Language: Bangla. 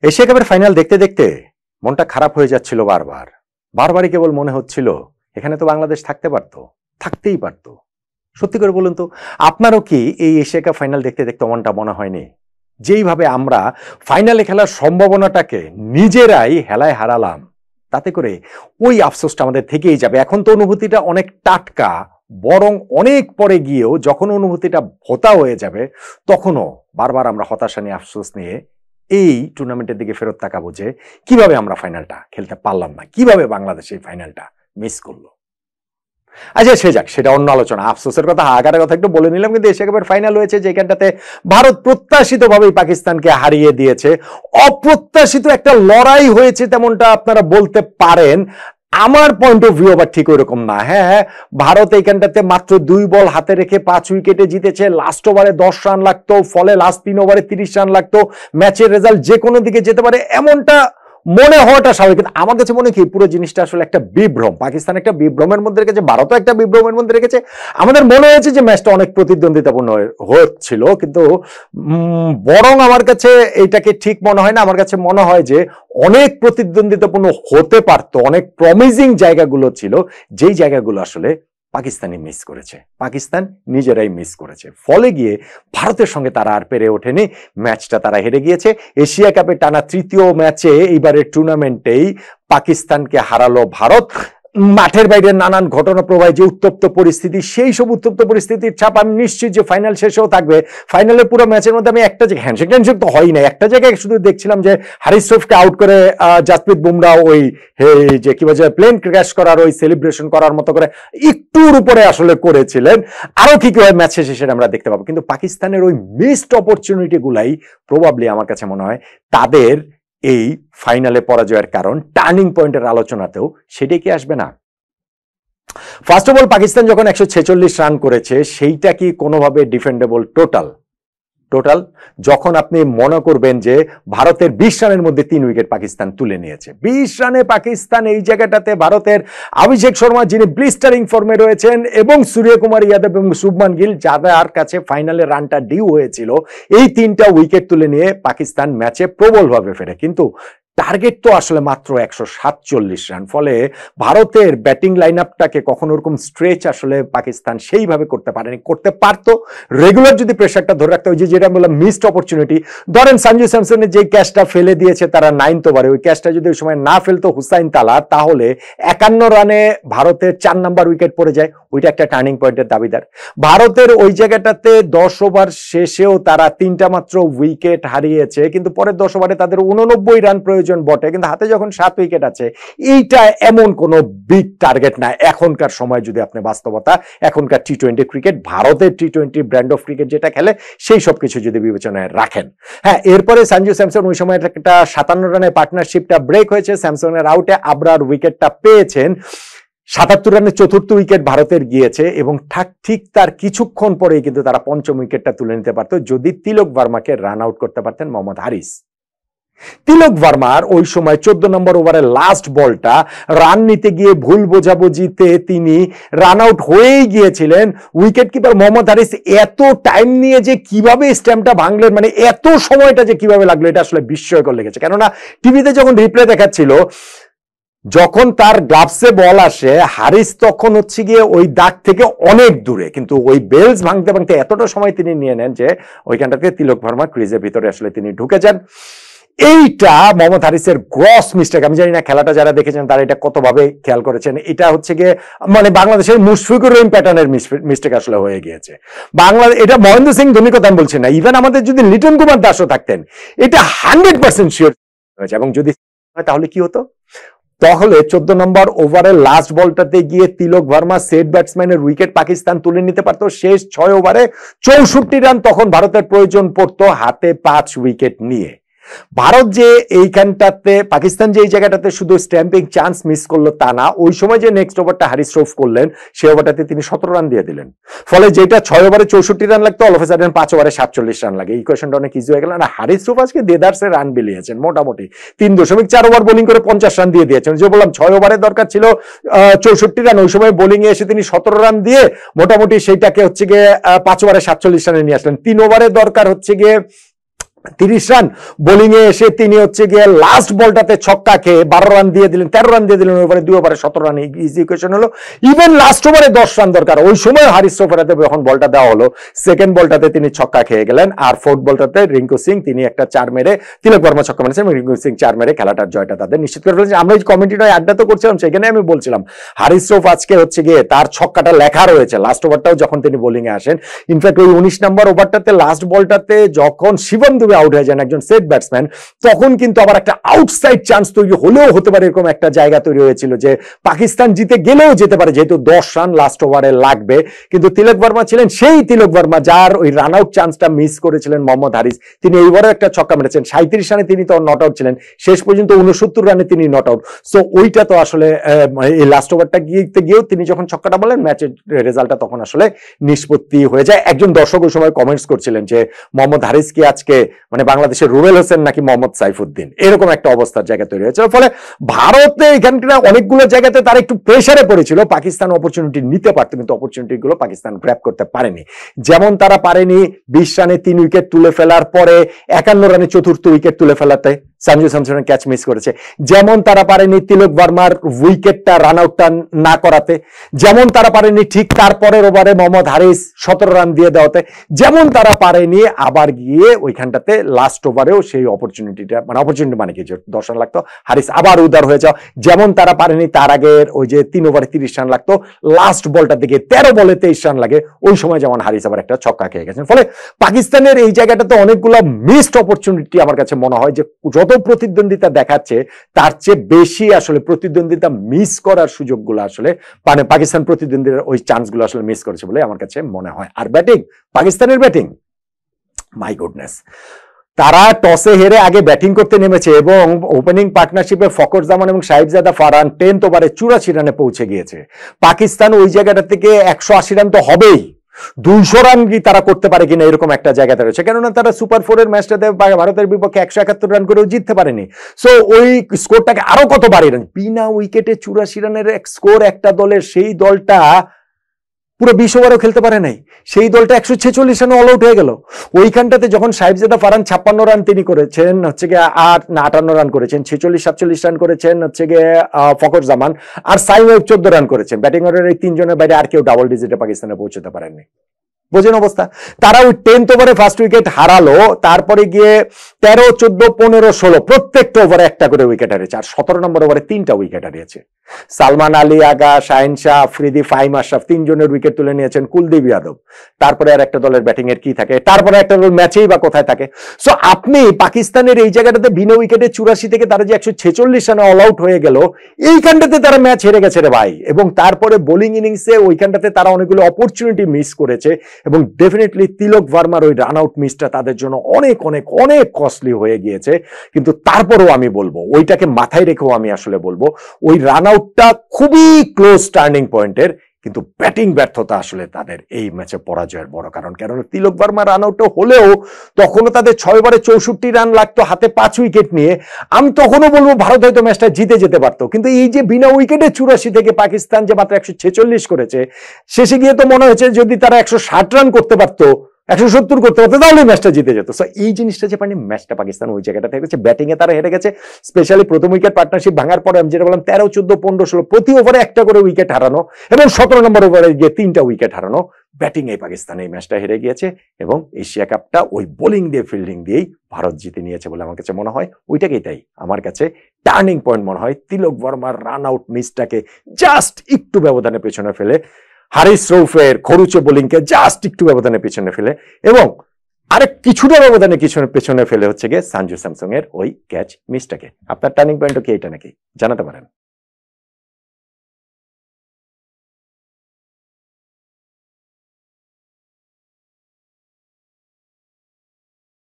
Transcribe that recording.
এশিয়া কাপের ফাইনাল দেখতে দেখতে মনটা খারাপ হয়ে যাচ্ছিল বারবার। বারবারই কেবল মনে হচ্ছিল এখানে তো বাংলাদেশ থাকতে পারতো, থাকতেই পারতো। সত্যি করে বলুন তো, আপনারও কি এই এশিয়া কাপ ফাইনাল দেখতে দেখতে মনটা মনে হয়নি? যেইভাবে আমরা ফাইনালে খেলার সম্ভাবনাটাকে নিজেরাই হেলায় হারালাম, তাতে করে ওই আফসোসটা আমাদের থেকেই যাবে। এখন তো অনুভূতিটা অনেক টাটকা, বরং অনেক পরে গিয়েও যখন অনুভূতিটা ভোতা হয়ে যাবে, তখনও বারবার আমরা হতাশা নিয়ে, আফসোস নিয়ে এই টুর্নামেন্টের দিকে ফেরত তাকাবো যে কিভাবে আমরা ফাইনালটা খেলতে পারলাম না, কিভাবে বাংলাদেশ এই ফাইনালটা মিস করলো। আচ্ছা সে যাক, সেটা অন্য আলোচনা। আফসোসের কথা, হাহাকারের কথা একটু বলে নিলাম। কিন্তু এশিয়া কাপের ফাইনাল হয়েছে যেখানটাতে ভারত প্রত্যাশিতভাবেই পাকিস্তানকে হারিয়ে দিয়েছে। অপ্রত্যাশিত একটা লড়াই হয়েছে তেমনটা আপনারা বলতে পারেন। আমার পয়েন্ট অফ ভিউ আবার ঠিক ওইরকম না। হ্যাঁ, ভারত এইখানটাতে মাত্র 2 বল হাতে রেখে 5 উইকেটে জিতেছে। লাস্ট ওভারে 10 রান লাগতো, ফলে লাস্ট 3 ওভারে 30 রান লাগতো। ম্যাচের রেজাল্ট যে কোনো দিকে যেতে পারে এমনটা মনে হওয়াটা স্বাভাবিক। কিন্তু আমার কাছে মনে কি পুরো জিনিসটা আসলে একটা বিভ্রম। পাকিস্তান একটা বিভ্রমের মধ্যে রেখেছে, ভারতও একটা বিভ্রমের মধ্যে রেখেছে। আমাদের মনে হয়েছে যে ম্যাচটা অনেক প্রতিদ্বন্দ্বিতাপূর্ণ হচ্ছিল, কিন্তু বরং আমার কাছে এইটাকে ঠিক মনে হয় না। আমার কাছে মনে হয় যে অনেক প্রতিদ্বন্দ্বিতাপূর্ণ হতে পারতো, অনেক প্রমিজিং জায়গাগুলো ছিল, যেই জায়গাগুলো আসলে পাকিস্তানি মিস করেছে, পাকিস্তান নিজেরাই মিস করেছে। ফলে গিয়ে ভারতের সঙ্গে তারা আর পেরে ওঠেনি, ম্যাচটা তারা হেরে গিয়েছে। এশিয়া কাপে টানা 3য় ম্যাচে এইবারের টুর্নামেন্টেই পাকিস্তানকে হারালো ভারত। মাঠের বাইরে নানান ঘটনা প্রবাহে যে উত্তপ্ত পরিস্থিতি, সেই সব উত্তপ্ত পরিস্থিতির ছাপ আমি নিশ্চিত যে ফাইনাল শেষেও থাকবে। ফাইনালের পুরো ম্যাচের মধ্যে আমি একটা জায়গায় হ্যান্ডশেক তো হয় না, একটা জায়গায় শুধু দেখছিলাম যে হারিস রফকে আউট করে জাসপ্রীত বুমরাহ ওই যে কি বলে প্লেন ক্র্যাশ করার ওই সেলিব্রেশন করার মতো করে একটুর উপরে আসলে করেছিলেন। আরো কি হয় ম্যাচ শেষে সেটা আমরা দেখতে পাবো। কিন্তু পাকিস্তানের ওই মিসড অপরচুনিটি গুলাই প্রবাবলি আমার কাছে মনে হয় তাদের এই ফাইনালে পরাজয়ের কারণ। টার্নিং পয়েন্টের আলোচনাতেও সেটাই কি আসবে না? ফার্স্ট অফ অল, পাকিস্তান যখন 146 রান করেছে, সেইটা কি কোনোভাবে ডিফেন্ডেবল? টোটাল যখন আপনি মনে করবেন যে ভারতের 20 রানের মধ্যে 3 উইকেট পাকিস্তান তুলে নিয়েছে, 20 রানে পাকিস্তান এই জায়গাটাতে ভারতের অভিষেক শর্মা, যিনি ব্লিস্টারিং ফর্মে রয়েছেন, এবং সূর্যকুমার যাদব এবং শুভমান গিল, যাদের কাছে ফাইনালে রানটা ডিউ হয়েছিল, এই 3টা উইকেট তুলে নিয়ে পাকিস্তান ম্যাচে প্রবলভাবে ফেরে। কিন্তু টার্গেট তো আসলে মাত্র 147 রান। ফলে ভারতের ব্যাটিং লাইন আপটাকে কখনো ওরকম স্ট্রেচ আসলে পাকিস্তান সেইভাবে করতে পারেনি। করতে পারতো রেগুলার যদি প্রেশারটা ধরে রাখতে। ওই যেটা বললাম মিসড অপরচুনিটি, ধরেন সঞ্জু স্যামসনের যে ক্যাচটা ফেলে দিয়েছে তারা 9th ওভারে, ওই ক্যাচটা যদি ওই সময় না ফেলতো হুসাইন তালা, তাহলে 51 রানে ভারতের 4 নাম্বার উইকেট পড়ে যায়। ওইটা একটা টার্নিং পয়েন্টের দাবিদার। ভারতের ওই জায়গাটাতে 10 ওভার শেষেও তারা 3টা মাত্র উইকেট হারিয়েছে, কিন্তু পরের 10 ওভারে তাদের 89 রান প্রয়োজন বটে, কিন্তু হাতে যখন 7 উইকেট আছে, এইটা এমন কোন বিগ টার্গেট না এখনকার সময়। যদি আপনি বাস্তবতা, এখনকার টি-20 ক্রিকেট, ভারতের টি-20 ব্র্যান্ড অফ ক্রিকেট যেটা খেলে, সেই সব কিছু যদি বিবেচনায় রাখেন। হ্যাঁ, এরপরে সঞ্জু স্যামসন ওই সময় একটা 57 রানের পার্টনারশিপটা ব্রেক হয়েছে, স্যামসনের আউটে আবরার উইকেটটা পেয়েছেন। 77 রানের 4র্থ উইকেট ভারতের গিয়েছে, এবং ঠিক তার কিছুক্ষণ পরেই কিন্তু তারা 5ম উইকেটটা তুলে নিতে পারতো যদি তিলক ভার্মাকে রান আউট করতে পারতেন মোহাম্মদ হারিস। তিলক ভার্মার ওই সময় 14 নম্বর ওভারের লাস্ট বলটা রান নিতে গিয়ে ভুল বোঝাবুঝিতে তিনি রান আউট হয়েই গিয়েছিলেন। উইকেট কিপার মোহাম্মদ হারিস এত টাইম নিয়ে যে কিভাবে স্ট্যাম্পটা ভাঙলেন, মানে এত সময়টা যে কিভাবে লাগলো, এটা আসলে বিস্ময়কর লেগেছে। কেননা টিভিতে যখন রিপ্লে দেখাচ্ছিল, যখন তার গ্লাভসে বল আসে, হারিস তখন হচ্ছে গিয়ে ওই দাগ থেকে অনেক দূরে, কিন্তু ওই বেলস ভাঙতে ভাঙতে এতটা সময় তিনি নিয়ে নেন যে ওইখানটাতে তিলক ভার্মা ক্রিজের ভিতরে আসলে তিনি ঢুকে যান। এইটা মোহাম্মদ হারিসের গ্রস মিস্টেক। আমি জানি না খেলাটা যারা দেখেছেন তারা এটা কতভাবে খেয়াল করেছেন। এটা হচ্ছে গিয়ে মানে বাংলাদেশের মুশফিকুর রহিম প্যাটার্নের মিস্টেক আসলে হয়ে গিয়েছে। এটা মহেন্দ্র সিং ধোনির কথা আমি বলছি না, ইভেন আমাদের যদি লিটন কুমার দাসও থাকতেন, এটা 100% শিওর হয়েছে। এবং যদি তাহলে কি হতো? তাহলে 14 নম্বর ওভারের লাস্ট বলটাতে গিয়ে তিলক ভার্মা সেট ব্যাটসম্যানের উইকেট পাকিস্তান তুলে নিতে পারতো। শেষ 6 ওভারে 64 রান তখন ভারতের প্রয়োজন পড়তো হাতে 5 উইকেট নিয়ে। ভারত যে এইখানটাতে, পাকিস্তান যে এই জায়গাটাতে শুধু স্ট্যাম্পিং চান্স মিস করলো তা না, ওই সময় যে নেক্সট ওভারটা হারিস রফ করলেন, সেই ওভারটাতে তিনি 17 রান দিয়ে দিলেন। ফলে যেটা 6 ওভারে 64 রান লাগতো, অল অফ এ সাডেন 5 ওভারে 47 রান লাগে। এই কোয়েশনটা অনেক ইজি হয়ে গেল না। হারিস রফ আজকে দেদারসে রান বিলিয়েছেন, মোটামুটি 3.4 ওভার বোলিং করে 50 রান দিয়ে দিয়েছেন। যে বললাম 6 ওভারে দরকার ছিল 64 রান, ওই সময় বোলিং এ এসে তিনি 17 রান দিয়ে মোটামুটি সেইটাকে হচ্ছে গিয়ে 5 ওভারে 47 রানে নিয়ে আসলেন। 3 ওভারে দরকার হচ্ছে গিয়ে 30 রান বোলিং এ এসে তিনি হচ্ছে গিয়ে লাস্ট বলটাতে ছক্কা খেয়ে 12 রান দিয়ে দিলেন, 13 রান দিয়ে দিলেন, ওভারে 2 ওভারে 17 রান, ইজি ইকুয়েশন হলো। ইভেন লাস্ট ওভারে 10 রান দরকার, ওই সময় হারিস রৌফের যখন বলটা দেওয়া হলো, সেকেন্ড বলটাতে তিনি ছক্কা খেয়ে গেলেন, আর ফোর্থ বলটাতে রিঙ্কু সিং তিনি একটা 4 মেরে, তিলক বর্মা ছক্কা মেরেছেন, রিঙ্কু সিং 4 মেরে খেলাটার জয়টা তাদের নিশ্চিত করে ফেলেছে। আমরা এই কমেন্টিটায় আড্ডা তো করছিলাম, সেখানে আমি বলছিলাম হারিস রৌফ আজকে হচ্ছে গিয়ে তার ছক্কাটা লেখা রয়েছে লাস্ট ওভারটাও যখন তিনি বোলিং এ আসেন। ইনফ্যাক্ট ওই 19 নম্বর ওভারটাতে লাস্ট বলটাতে যখন শিবম দুবে আউট হয়ে যান একজন সেট ব্যাটসম্যান, তখন কিন্তু আবার একটা আউটসাইড চান্স তৈরি হলেও হতে পারে, এরকম একটা জায়গা তৈরি হয়েছিল যে পাকিস্তান জিতে গেলেও যেতে পারে, যেহেতু 10 রান লাস্ট ওভারে লাগবে। কিন্তু তিলক বর্মা ছিলেন সেই তিলক বর্মা যার ওই রান আউট চান্সটা মিস করেছিলেন মোহাম্মদ হারিস। তিনি এইবারও একটা ছক্কা মেরেছেন, 37 রানে তিনি তো নট আউট ছিলেন, শেষ পর্যন্ত 69 রানে তিনি নট আউট। সো ওইটা তো আসলে এই লাস্ট ওভারটা গিয়েও তিনি যখন ছক্কাটা বলেন, ম্যাচের রেজাল্টটা তখন আসলে নিষ্পত্তি হয়ে যায়। একজন দর্শক ওই সময় কমেন্টস করছিলেন যে মোহাম্মদ হারিস কি আজকে মানে বাংলাদেশের রুবেল হোসেন নাকি মোহাম্মদ সাইফুদ্দিন, এরকম একটা অবস্থার জায়গা তৈরি হয়েছে। ফলে ভারতে এখানকার অনেকগুলো জায়গাতে তারা একটু প্রেসারে পড়েছিল, পাকিস্তান অপরচুনিটি নিতে পারত, কিন্তু অপরচুনিটি গুলো পাকিস্তান গ্র্যাব করতে পারেনি। যেমন তারা পারেনি 20 রানে 3 উইকেট তুলে ফেলার পরে 51 রানে চতুর্থ উইকেট তুলে ফেলাতে সঞ্জু স্যামসনের ক্যাচ মিস করেছে, যেমন তারা পারেনি তিলক বর্মার উইকেটটা রান আউটটা না করাতে, যেমন তারা পারেনি ঠিক তারপরের ওভারে মোহাম্মদ হারিস 17 রান দিয়ে দেওয়াতে, যেমন তারা পারেনি আবার গিয়ে ওইখানটাতে লাস্ট ওভারেও সেই অপরচুনিটিটা অপরচুনিটি মানে কি 10 রান লাগতো হারিস আবার উদার হয়ে যাও, যেমন তারা পারেনি তার আগের ওই যে 3 ওভারে 30 রান লাগতো, লাস্ট বলটা দিকে 13 বলে 23 রান লাগে, ওই সময় যেমন হারিস আবার একটা ছক্কা খেয়ে গেছেন। ফলে পাকিস্তানের এই জায়গাটাতে অনেকগুলো মিসড অপরচুনিটি আমার কাছে মনে হয় যে যত প্রতিদ্বন্দ্বিতা দেখাচ্ছে তার চেয়ে বেশি আসলে প্রতিদ্বন্দ্বিতা মিস করার সুযোগগুলো আসলে মানে পাকিস্তান প্রতিদ্বন্দ্বীর ওই চান্সগুলো আসলে মিস করেছে বলে আমার কাছে মনে হয়। আর ব্যাটিং, পাকিস্তানের ব্যাটিং মাই গুডনেস, তারা টসে হেরে আগে ব্যাটিং করতে নেমেছে এবং ওপেনিং পার্টনারশিপে ফখর জামান এবং সাহিবজাদা ফারহান 10th ওভারে 84 রানে পৌঁছে গিয়েছে। পাকিস্তান ওই জায়গাটা থেকে 180 রান তো হবেই, 200 রান কি তারা করতে পারে কিনা এরকম একটা জায়গাতে রয়েছে, কেননা তারা সুপার 4 এর ম্যাচটাতে ভারতের বিপক্ষে 171 রান করেও জিততে পারেনি। সো ওই স্কোরটাকে আরো কত বাড়িয়ে দেন, বিনা উইকেটে 84 রানের স্কোর একটা দলের, সেই দলটা পুরো 20 ওভারও খেলতে পারে নাই, সেই দলটা 146 রানে অল আউট হয়ে গেল। ওইখানটাতে যখন সাহিবজাদা ফারহান 56 রান তিনি করেছেন, হচ্ছে গিয়ে 58 রান করেছেন, 46-47 রান করেছেন হচ্ছে গিয়ে ফখর জামান, আর সাইম 14 রান করেছেন। ব্যাটিং অর্ডারের এই 3 জনের বাইরে আর কেউ ডাবল ডিজিটে পাকিস্তানে পৌঁছতে পারেননি। বোঝেন অবস্থা, তারা ওই 10th ওভারে ফার্স্ট উইকেট হারালো, তারপরে গিয়ে 13, 14, 15, 16 প্রত্যেকটা ওভারে একটা করে উইকেট হারিয়েছে, আর 17 নম্বর ওভারে 3টা উইকেট হারিয়েছে। সালমান আলী আগা, শাহিন শাহ আফ্রিদি, ফাহিম আশরাফ 3 জনের উইকেট তুলে নিয়েছেন, কুলদীপ যাদব। তারপরে আর একটা দলের ব্যাটিং এর কি থাকে, তারপরে একটা দল ম্যাচেই বা কোথায় থাকে। সো আপনি পাকিস্তানের এই জায়গাটাতে বিনা উইকেটে 84 থেকে তারা যে 146 রানে অল আউট হয়ে গেল, এইখানটাতে তারা ম্যাচ হেরে গেছে রে ভাই। এবং তারপরে বোলিং ইনিংসে ওইখানটাতে তারা অনেকগুলো অপরচুনিটি মিস করেছে, এবং ডেফিনেটলি তিলক ভার্মার ওই রান আউট মিসটা তাদের জন্য অনেক অনেক অনেক কস্টলি হয়ে গিয়েছে। কিন্তু তারপরেও আমি বলবো, ওইটাকে মাথায় রেখেও আমি আসলে বলবো, ওই রান আউটটা খুবই ক্লোজ টার্নিং পয়েন্টের, কিন্তু ব্যাটিং ব্যর্থতা আসলে তাদের এই ম্যাচে পরাজয়ের বড় কারণ। কারণ তিলক ভার্মা রান আউট হলেও তখনও তাদের 6 ওভারে 64 রান লাগতো হাতে 5 উইকেট নিয়ে, আমি তখনও বলবো ভারত হয়তো ম্যাচটা জিতে যেতে পারতো। কিন্তু এই যে বিনা উইকেটে 84 থেকে পাকিস্তান যে মাত্র 146 করেছে, শেষে গিয়ে তো মনে হয়েছে যদি তারা 160 রান করতে পারতো, 170 করতে পারতো, তাহলে ম্যাচটা জিতে যেত। সো এই জিনিসটা যে পারেনি, ম্যাচটা পাকিস্তান ওই জায়গাটা থেকে গেছে, ব্যাটিং এ তারা হেরে গেছে। স্পেশালি প্রথম উইকেট পার্টনারশিপ ভাঙার পরে আমি যেটা বললাম 13, 14, 15, 16 প্রতি ওভারে একটা করে উইকেট হারানো, এবং 17 নম্বর ওভারে গিয়ে 3টা উইকেট হারানো, ব্যাটিং এই পাকিস্তান এই ম্যাচটা হেরে গিয়েছে। এবং এশিয়া কাপটা ওই বোলিং দিয়ে ফিল্ডিং দিয়েই ভারত জিতে নিয়েছে বলে আমার কাছে মনে হয়। ওইটাকেই তাই আমার কাছে টার্নিং পয়েন্ট মনে হয়। তিলক ভার্মার রান আউট মিসটাকে জাস্ট একটু ব্যবধানে পেছনে ফেলে, হারিস রৌফের খরুচে বোলিংকে জাস্ট একটু ব্যবধানে পিছনে ফেলে, এবং আরেক কিছুটা ব্যবধানে পেছনে ফেলে হচ্ছে গিয়ে সঞ্জু স্যামসং এর ওই ক্যাচ মিসটাকে। আপনার টার্নিং পয়েন্ট কি এইটা নাকি জানাতে পারেন।